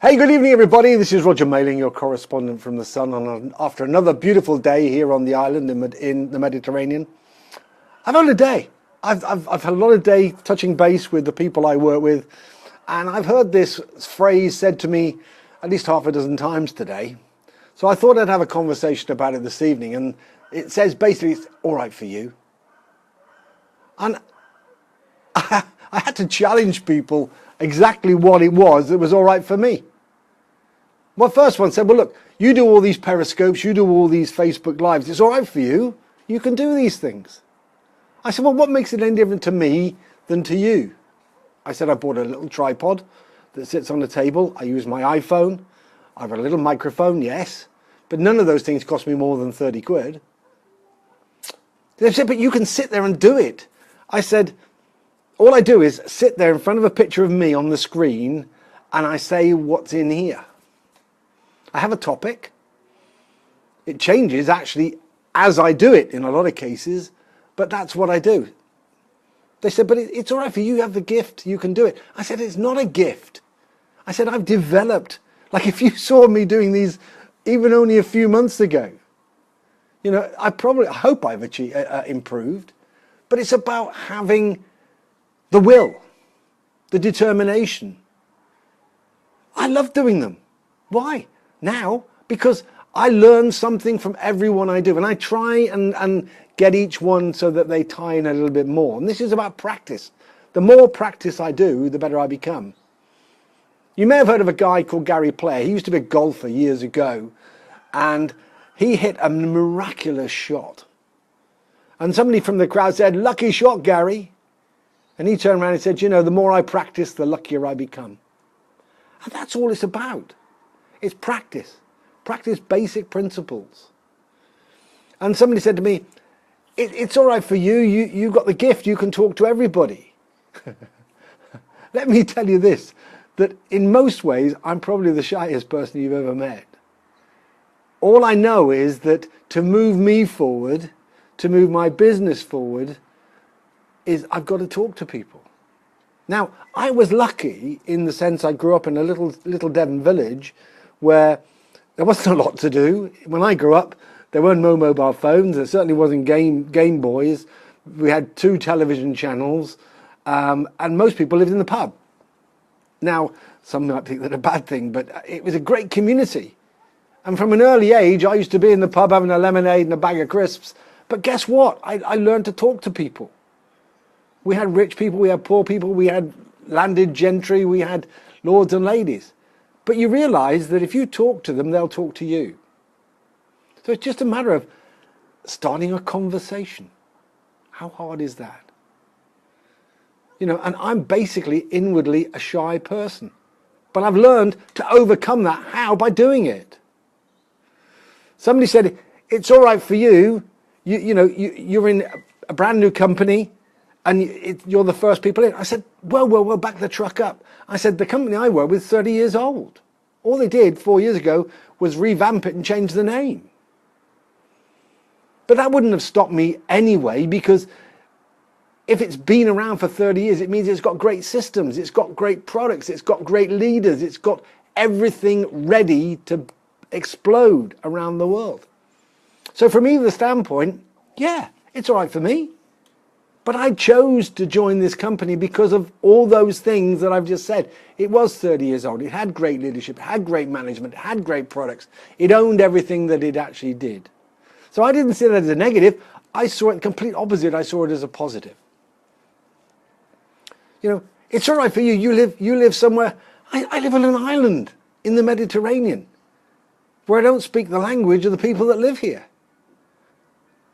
Hey, good evening, everybody. This is Roger Mayling, your correspondent from the Sun, after another beautiful day here on the island in the Mediterranean. I've had a day. I've had a lot of day touching base with the people I work with, and I've heard this phrase said to me at least half a dozen times today. So I thought I'd have a conversation about it this evening, and it says basically, it's all right for you. And I had to challenge people exactly what it was that was all right for me. Well, first one said, well, look, you do all these periscopes, you do all these Facebook Lives, it's all right for you, you can do these things. I said, well, what makes it any different to me than to you? I said, I bought a little tripod that sits on the table, I use my iPhone, I've got a little microphone, yes, but none of those things cost me more than 30 quid. They said, but you can sit there and do it. I said, all I do is sit there in front of a picture of me on the screen and I say what's in here. I have a topic. It changes actually as I do it in a lot of cases, but that's what I do. They said, but it's all right for you, you have the gift, you can do it. I said, it's not a gift. I said, I've developed, like if you saw me doing these even only a few months ago, you know, I hope I've improved, but it's about having the will, the determination. I love doing them. Why? Now, because I learn something from everyone I do, and I try and get each one so that they tie in a little bit more. And this is about practice. The more practice I do, the better I become. You may have heard of a guy called Gary Player. He used to be a golfer years ago, and he hit a miraculous shot. And somebody from the crowd said, "Lucky shot, Gary." And he turned around and said, you know, the more I practice, the luckier I become. And that's all it's about. It's practice. Practice basic principles. And somebody said to me, it's all right for you. You've got the gift. You can talk to everybody. Let me tell you this, that in most ways, I'm probably the shyest person you've ever met. All I know is that to move me forward, to move my business forward, is I've got to talk to people. Now, I was lucky in the sense I grew up in a little Devon village where there wasn't a lot to do. When I grew up, there weren't no mobile phones. There certainly wasn't Game Boys. We had 2 television channels, and most people lived in the pub. Now, some might think that a bad thing, but it was a great community. And from an early age, I used to be in the pub having a lemonade and a bag of crisps. But guess what? I learned to talk to people. We had rich people, we had poor people, we had landed gentry, we had lords and ladies. But you realise that if you talk to them, they'll talk to you. So it's just a matter of starting a conversation. How hard is that? You know, and I'm basically inwardly a shy person. But I've learned to overcome that. How? By doing it. Somebody said, it's all right for you. You're in a brand new company and you're the first people in. I said, well, back the truck up. I said, the company I work with is 30 years old. All they did 4 years ago was revamp it and change the name. But that wouldn't have stopped me anyway, because if it's been around for 30 years, it means it's got great systems, it's got great products, it's got great leaders, it's got everything ready to explode around the world. So from either standpoint, yeah, it's all right for me. But I chose to join this company because of all those things that I've just said. It was 30 years old. It had great leadership, it had great management, it had great products. It owned everything that it actually did. So I didn't see that as a negative. I saw it complete opposite. I saw it as a positive. You know, it's all right for you. You live somewhere. I live on an island in the Mediterranean where I don't speak the language of the people that live here.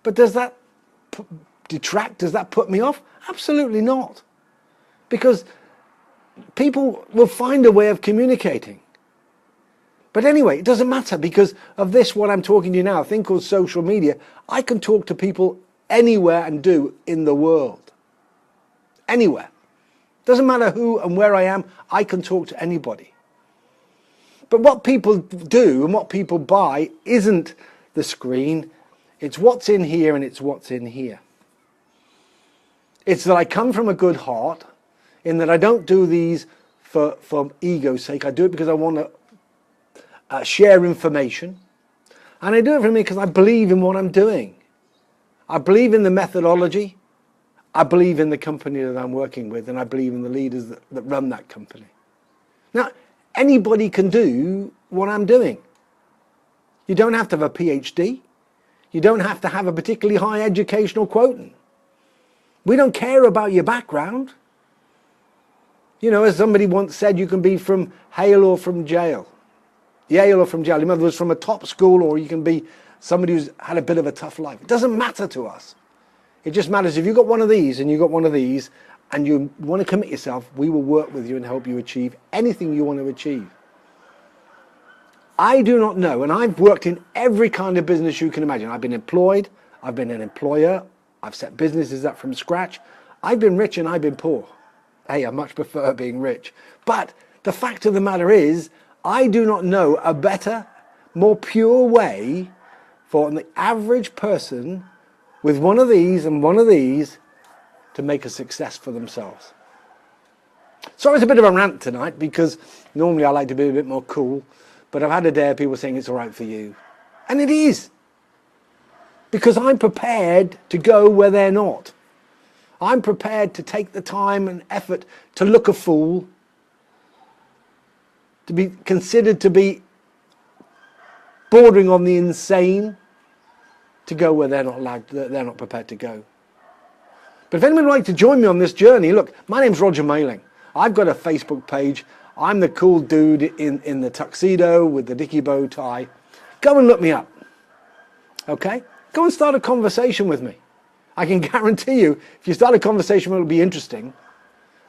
But does that detract? Does that put me off? Absolutely not. Because people will find a way of communicating. But anyway, it doesn't matter because of this, what I'm talking to you now, a thing called social media. I can talk to people anywhere and do in the world. Anywhere. Doesn't matter who and where I am, I can talk to anybody. But what people do and what people buy isn't the screen. It's what's in here and it's what's in here. It's that I come from a good heart, in that I don't do these for ego's sake. I do it because I want to share information. And I do it for me because I believe in what I'm doing. I believe in the methodology. I believe in the company that I'm working with, and I believe in the leaders that run that company. Now, anybody can do what I'm doing. You don't have to have a PhD. You don't have to have a particularly high educational quotient. We don't care about your background. You know, as somebody once said, you can be from Yale or from jail. Yale or from jail. In other words, from a top school, or you can be somebody who's had a bit of a tough life. It doesn't matter to us. It just matters if you've got one of these and you've got one of these and you want to commit yourself, we will work with you and help you achieve anything you want to achieve. I do not know, and I've worked in every kind of business you can imagine. I've been employed, I've been an employer, I've set businesses up from scratch. I've been rich and I've been poor. Hey, I much prefer being rich. But the fact of the matter is, I do not know a better, more pure way for the average person with one of these and one of these to make a success for themselves. So it's a bit of a rant tonight because normally I like to be a bit more cool, but I've had a day of people saying it's all right for you. And it is. Because I'm prepared to go where they're not. I'm prepared to take the time and effort to look a fool, to be considered to be bordering on the insane, to go where they're not prepared to go. But if anyone would like to join me on this journey, look, my name's Roger Mayling. I've got a Facebook page. I'm the cool dude in the tuxedo with the dicky bow tie. Go and look me up. Okay? Go and start a conversation with me. I can guarantee you, if you start a conversation, it'll be interesting.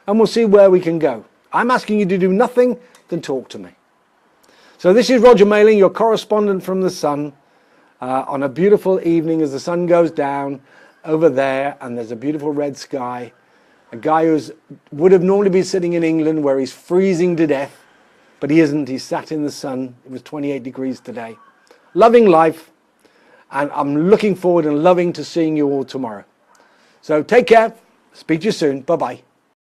And we'll see where we can go. I'm asking you to do nothing than talk to me. So this is Roger Mayling, your correspondent from the Sun. On a beautiful evening as the sun goes down over there and there's a beautiful red sky. A guy who would have normally been sitting in England where he's freezing to death, but he isn't. He's sat in the sun. It was 28 degrees today. Loving life, and I'm looking forward and loving to seeing you all tomorrow. So take care. Speak to you soon. Bye-bye.